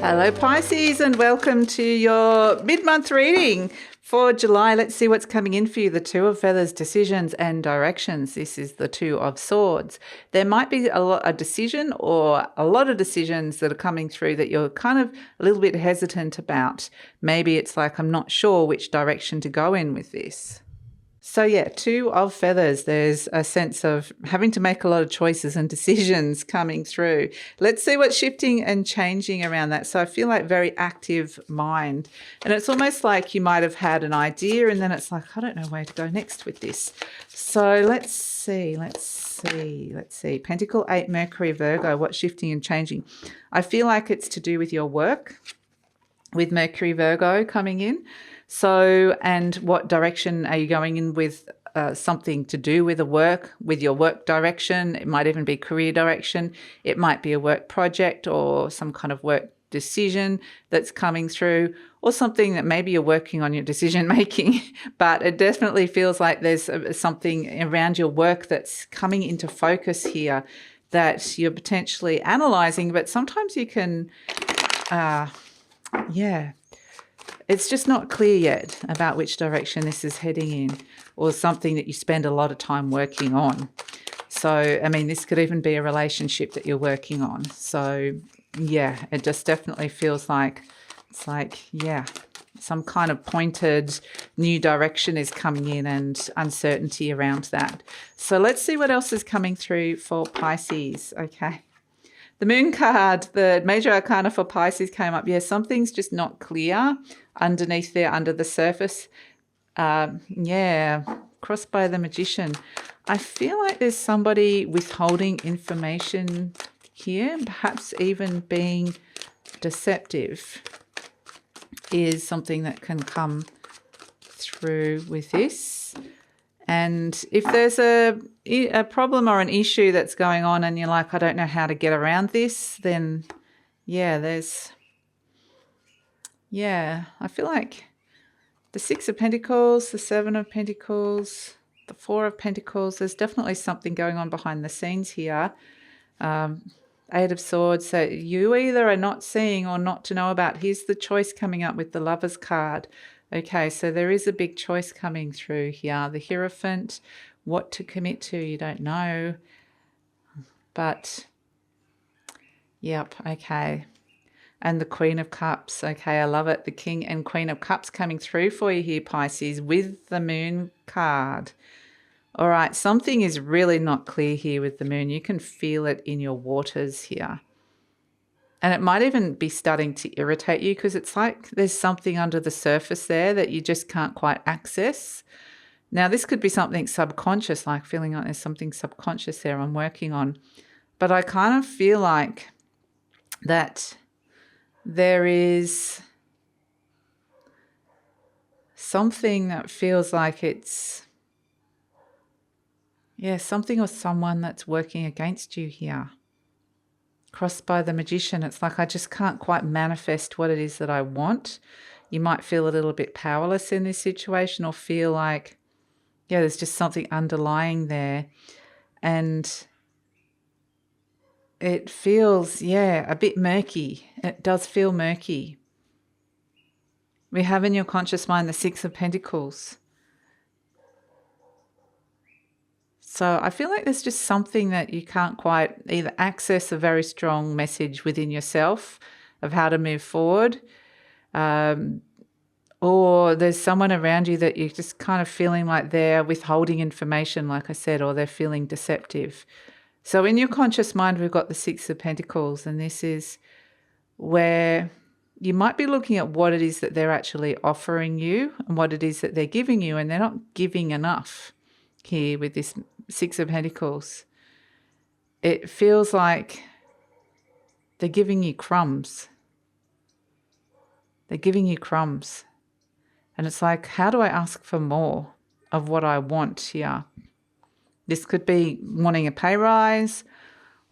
Hello Pisces, and welcome to your mid-month reading for July. Let's see what's coming in for you. The Two of Feathers, decisions and directions. This is the Two of Swords. There might be a decision or a lot of decisions that are coming through that you're kind of a little bit hesitant about. Maybe it's like, I'm not sure which direction to go in with this. So yeah, Two of Feathers, there's a sense of having to make a lot of choices and decisions coming through. Let's see what's shifting and changing around that. So I feel like very active mind. And it's almost like you might have had an idea and then it's like, I don't know where to go next with this. So let's see. Pentacle 8, Mercury, Virgo, what's shifting and changing? I feel like it's to do with your work, with Mercury, Virgo coming in. So, and what direction are you going in with? Something to do with with your work direction. It might even be career direction. It might be a work project or some kind of work decision that's coming through, or something that maybe you're working on your decision making, but it definitely feels like there's something around your work that's coming into focus here that you're potentially analyzing, but sometimes you can, it's just not clear yet about which direction this is heading in, or something that you spend a lot of time working on. So, I mean, this could even be a relationship that you're working on. So, yeah, it just definitely feels like, it's like, yeah, some kind of pointed new direction is coming in and uncertainty around that. So let's see what else is coming through for Pisces. Okay. The Moon card, the major arcana for Pisces came up. Yeah, something's just not clear underneath there, under the surface. Crossed by the Magician. I feel like there's somebody withholding information here, perhaps even being deceptive is something that can come through with this. And if there's a problem or an issue that's going on and you're like, I don't know how to get around this, then I feel like the Six of Pentacles, the Seven of Pentacles, the Four of Pentacles, there's definitely something going on behind the scenes here. Eight of Swords, so you either are not seeing or not to know about. Here's the choice coming up with the Lovers card. Okay, so there is a big choice coming through here. The Hierophant, what to commit to, you don't know. But, yep, okay. And the Queen of Cups, okay, I love it. The King and Queen of Cups coming through for you here, Pisces, with the Moon card. All right, something is really not clear here with the Moon. You can feel it in your waters here. And it might even be starting to irritate you because it's like there's something under the surface there that you just can't quite access. Now, this could be something subconscious, like feeling like there's something subconscious there I'm working on. But I kind of feel like that there is something that feels like it's, something or someone that's working against you here. Crossed by the Magician, it's like I just can't quite manifest what it is that I want. You might feel a little bit powerless in this situation, or feel like, there's just something underlying there. And it feels, a bit murky. It does feel murky. We have in your conscious mind the Six of Pentacles. So I feel like there's just something that you can't quite either access, a very strong message within yourself of how to move forward, or there's someone around you that you're just kind of feeling like they're withholding information, like I said, or they're feeling deceptive. So in your conscious mind, we've got the Six of Pentacles, and this is where you might be looking at what it is that they're actually offering you and what it is that they're giving you, and they're not giving enough here with this Six of Pentacles. It feels like they're giving you crumbs. They're giving you crumbs. And it's like, how do I ask for more of what I want here? This could be wanting a pay rise,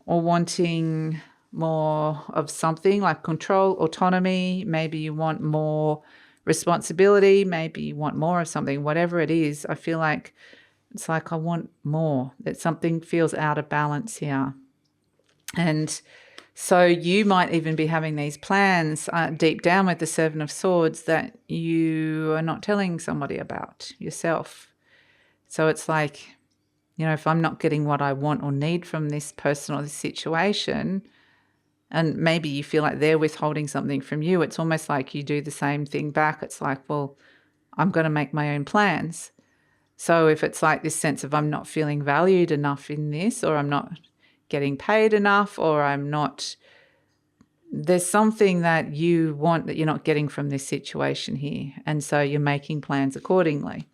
or wanting more of something like control, autonomy. Maybe you want more responsibility. Maybe you want more of something. Whatever it is, I feel like it's like I want more. That something feels out of balance here. And So you might even be having these plans deep down with the Seven of Swords that you are not telling somebody about yourself. So it's like, if I'm not getting what I want or need from this person or this situation, and maybe you feel like they're withholding something from you, it's almost like you do the same thing back. It's like, well, I'm going to make my own plans. So if it's like this sense of I'm not feeling valued enough in this, or I'm not getting paid enough, or there's something that you want that you're not getting from this situation here. And so you're making plans accordingly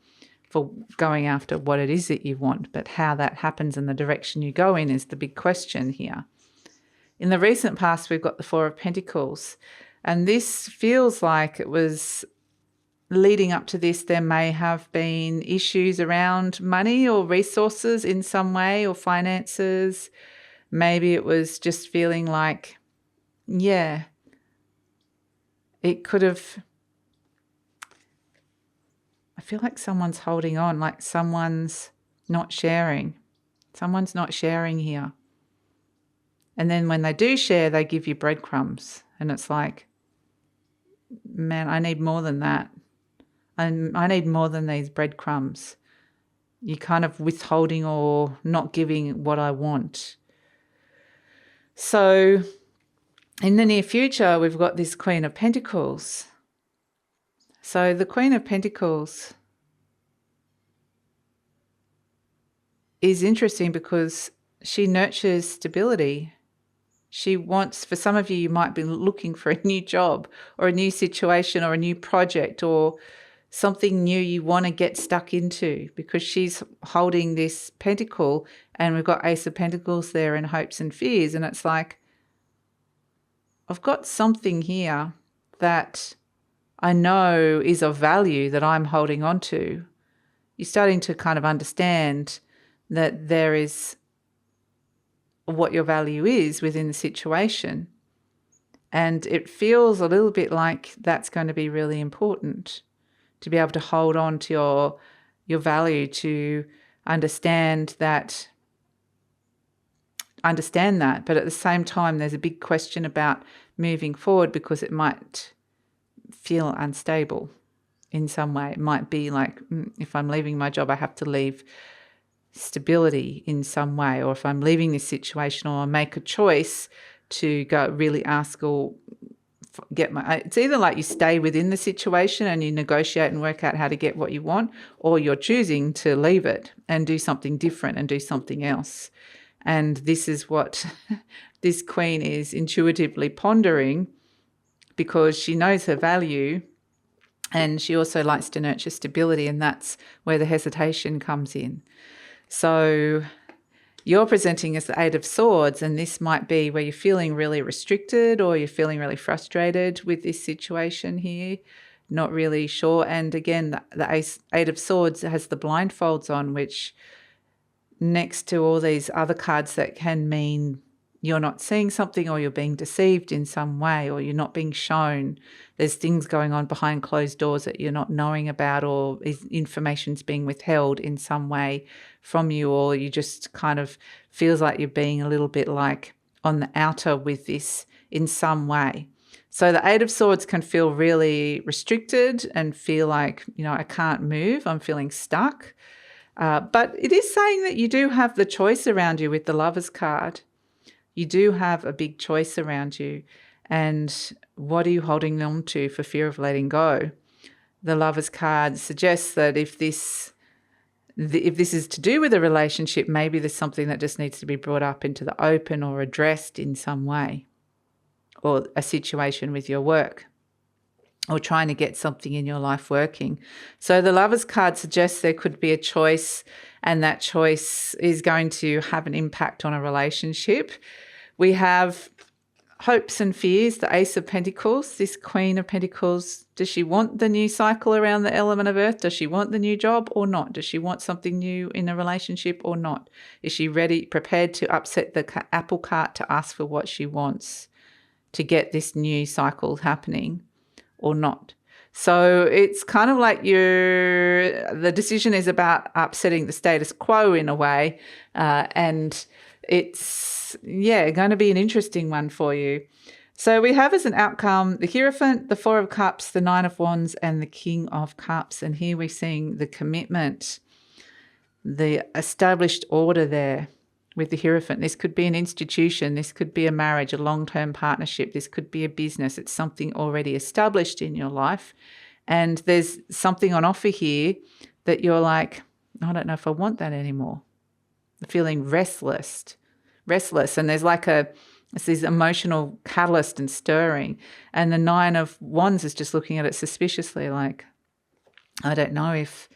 for going after what it is that you want. But how that happens and the direction you go in is the big question here. In the recent past, we've got the Four of Pentacles. And this feels like it was leading up to this, there may have been issues around money or resources in some way, or finances. Maybe it was just feeling like, it could have, I feel like someone's holding on, like someone's not sharing. Someone's not sharing here. And then when they do share, they give you breadcrumbs. And it's like, man, I need more than that. I need more than these breadcrumbs. You're kind of withholding or not giving what I want. So in the near future, we've got this Queen of Pentacles. So the Queen of Pentacles is interesting because she nurtures stability. She wants, for some of you, you might be looking for a new job or a new situation or a new project or something new you want to get stuck into, because she's holding this pentacle and we've got Ace of Pentacles there in hopes and fears. And it's like, I've got something here that I know is of value that I'm holding on to. You're starting to kind of understand that there is what your value is within the situation. And it feels a little bit like that's going to be really important, to be able to hold on to your value, to understand that. But at the same time, there's a big question about moving forward, because it might feel unstable in some way. It might be like, if I'm leaving my job, I have to leave stability in some way, or if I'm leaving this situation, or I make a choice to go really ask or it's either like you stay within the situation and you negotiate and work out how to get what you want, or you're choosing to leave it and do something different and do something else. And this is what this queen is intuitively pondering, because she knows her value and she also likes to nurture stability, and that's where the hesitation comes in. So you're presenting as the Eight of Swords, and this might be where you're feeling really restricted or you're feeling really frustrated with this situation here, not really sure. And again, the Eight of Swords has the blindfolds on, which next to all these other cards that can mean you're not seeing something, or you're being deceived in some way, or you're not being shown. There's things going on behind closed doors that you're not knowing about, or information's being withheld in some way from you, or you just kind of feels like you're being a little bit like on the outer with this in some way. So the Eight of Swords can feel really restricted and feel like, I can't move, I'm feeling stuck. But it is saying that you do have the choice around you with the Lovers card. You do have a big choice around you. And what are you holding on to for fear of letting go? The Lovers card suggests that if this is to do with a relationship, maybe there's something that just needs to be brought up into the open or addressed in some way, or a situation with your work, or trying to get something in your life working. So the Lovers card suggests there could be a choice, and that choice is going to have an impact on a relationship. We have hopes and fears, the Ace of Pentacles, this Queen of Pentacles. Does she want the new cycle around the element of Earth? Does she want the new job or not? Does she want something new in a relationship or not? Is she prepared to upset the apple cart to ask for what she wants to get this new cycle happening or not? So it's kind of like the decision is about upsetting the status quo in a way, and it's, yeah, going to be an interesting one for you. So we have as an outcome the Hierophant, the Four of Cups, the Nine of Wands, and the King of Cups. And here we're seeing the commitment, the established order there with the Hierophant. This could be an institution. This could be a marriage, a long-term partnership. This could be a business. It's something already established in your life. And there's something on offer here that you're like, I don't know if I want that anymore. Feeling restless. And there's like it's this emotional catalyst and stirring. And the Nine of Wands is just looking at it suspiciously like, I don't know if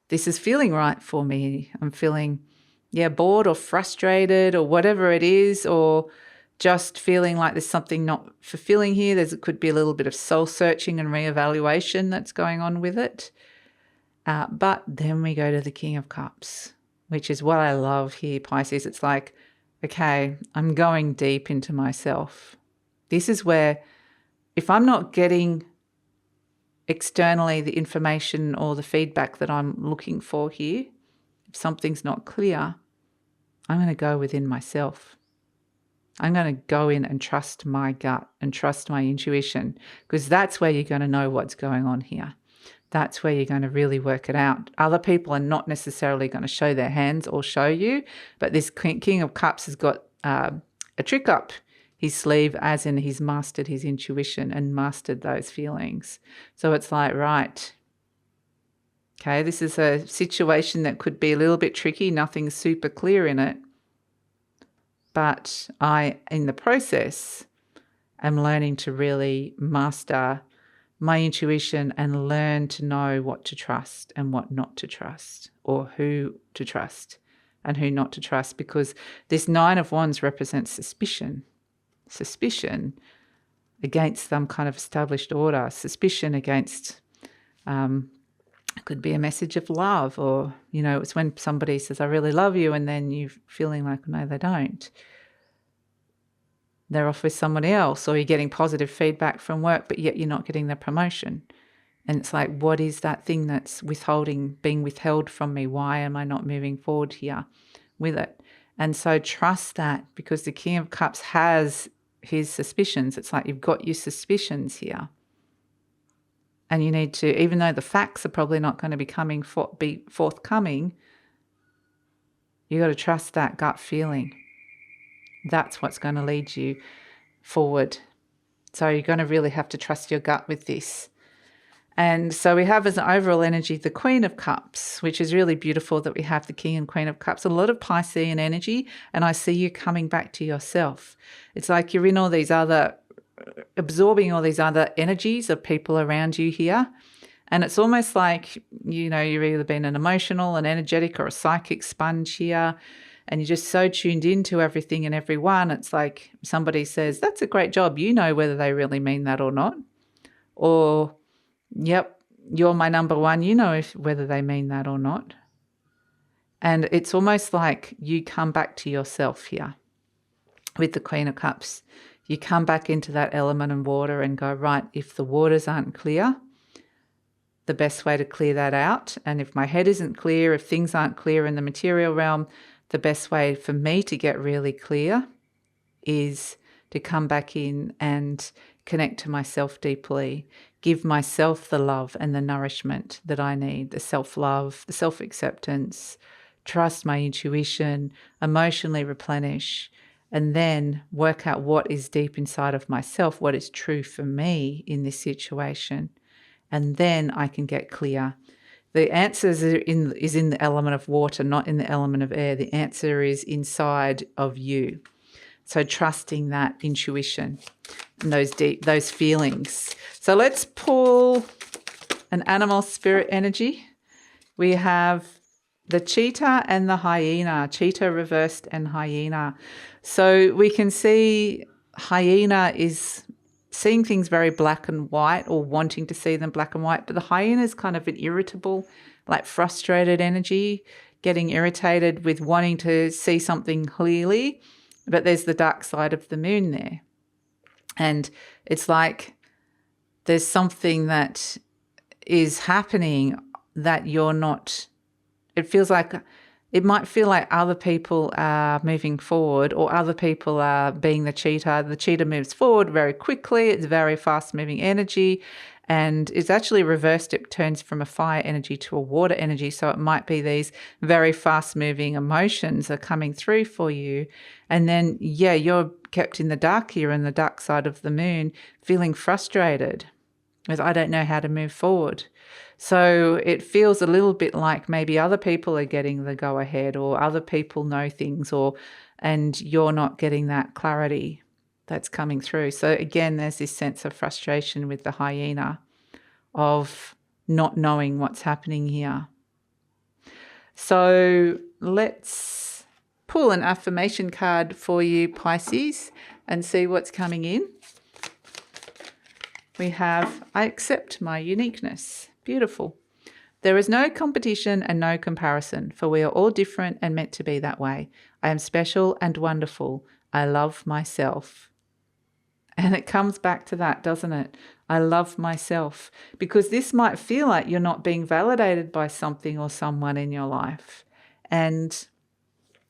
this is feeling right for me. I'm feeling, bored or frustrated or whatever it is, or just feeling like there's something not fulfilling here. It could be a little bit of soul searching and reevaluation that's going on with it. But then we go to the King of Cups, which is what I love here, Pisces. It's like, okay, I'm going deep into myself. This is where if I'm not getting externally the information or the feedback that I'm looking for here, if something's not clear, I'm going to go within myself. I'm going to go in and trust my gut and trust my intuition, because that's where you're going to know what's going on here. That's where you're going to really work it out. Other people are not necessarily going to show their hands or show you, but this King of Cups has got a trick up his sleeve, as in he's mastered his intuition and mastered those feelings. So it's like, right, okay, this is a situation that could be a little bit tricky, nothing super clear in it, but in the process, am learning to really master my intuition and learn to know what to trust and what not to trust, or who to trust and who not to trust, because this Nine of Wands represents suspicion against some kind of established order, suspicion against, could be a message of love, or, it's when somebody says, I really love you, and then you're feeling like, no, they don't. They're off with someone else, or you're getting positive feedback from work, but yet you're not getting the promotion. And it's like, what is that thing that's being withheld from me? Why am I not moving forward here with it? And so trust that, because the King of Cups has his suspicions. It's like you've got your suspicions here. And you need to, even though the facts are probably not going to be forthcoming, you got to trust that gut feeling. That's what's going to lead you forward. So you're going to really have to trust your gut with this. And so we have as an overall energy the Queen of Cups, which is really beautiful that we have the King and Queen of Cups. A lot of Piscean energy, and I see you coming back to yourself. It's like you're in absorbing all these other energies of people around you here. And it's almost like, you've either been an emotional, an energetic, or a psychic sponge here. And you're just so tuned into everything and everyone. It's like somebody says, that's a great job. You know whether they really mean that or not. Or, yep, you're my number one. You know whether they mean that or not. And it's almost like you come back to yourself here with the Queen of Cups. You come back into that element of water and go, right, if the waters aren't clear, the best way to clear that out. And if my head isn't clear, if things aren't clear in the material realm, the best way for me to get really clear is to come back in and connect to myself deeply, give myself the love and the nourishment that I need, the self-love, the self-acceptance, trust my intuition, emotionally replenish, and then work out what is deep inside of myself, what is true for me in this situation. And then I can get clear. The answer is in the element of water, not in the element of air. The answer is inside of you. So trusting that intuition and those feelings. So let's pull an animal spirit energy. We have the cheetah and the hyena, cheetah reversed and hyena. So we can see hyena is seeing things very black and white, or wanting to see them black and white. But the hyena is kind of an irritable, like frustrated energy, getting irritated with wanting to see something clearly. But there's the dark side of the moon there. And it's like there's something that is happening that you're not, it feels like it might feel like other people are moving forward or other people are being the cheater. The cheater moves forward very quickly. It's very fast-moving energy. And it's actually reversed. It turns from a fire energy to a water energy. So it might be these very fast-moving emotions are coming through for you. And then, yeah, you're kept in the dark here, in the dark side of the moon, feeling frustrated with, I don't know how to move forward. So it feels a little bit like maybe other people are getting the go-ahead, or other people know things, and you're not getting that clarity that's coming through. So again, there's this sense of frustration with the hyena of not knowing what's happening here. So let's pull an affirmation card for you, Pisces, and see what's coming in. We have, I accept my uniqueness. Beautiful. There is no competition and no comparison, for we are all different and meant to be that way. I am special and wonderful. I love myself. And it comes back to that, doesn't it? I love myself. Because this might feel like you're not being validated by something or someone in your life. And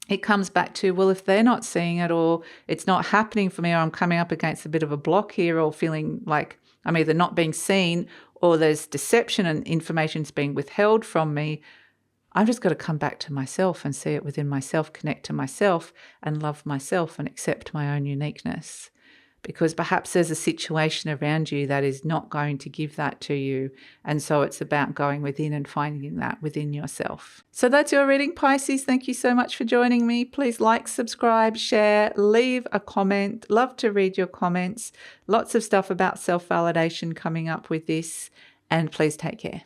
it comes back to, well, if they're not seeing it, or it's not happening for me, or I'm coming up against a bit of a block here, or feeling like I'm either not being seen or there's deception and information's being withheld from me, I've just got to come back to myself and see it within myself, connect to myself and love myself and accept my own uniqueness. Because perhaps there's a situation around you that is not going to give that to you. And so it's about going within and finding that within yourself. So that's your reading, Pisces. Thank you so much for joining me. Please like, subscribe, share, leave a comment. Love to read your comments. Lots of stuff about self-validation coming up with this. And please take care.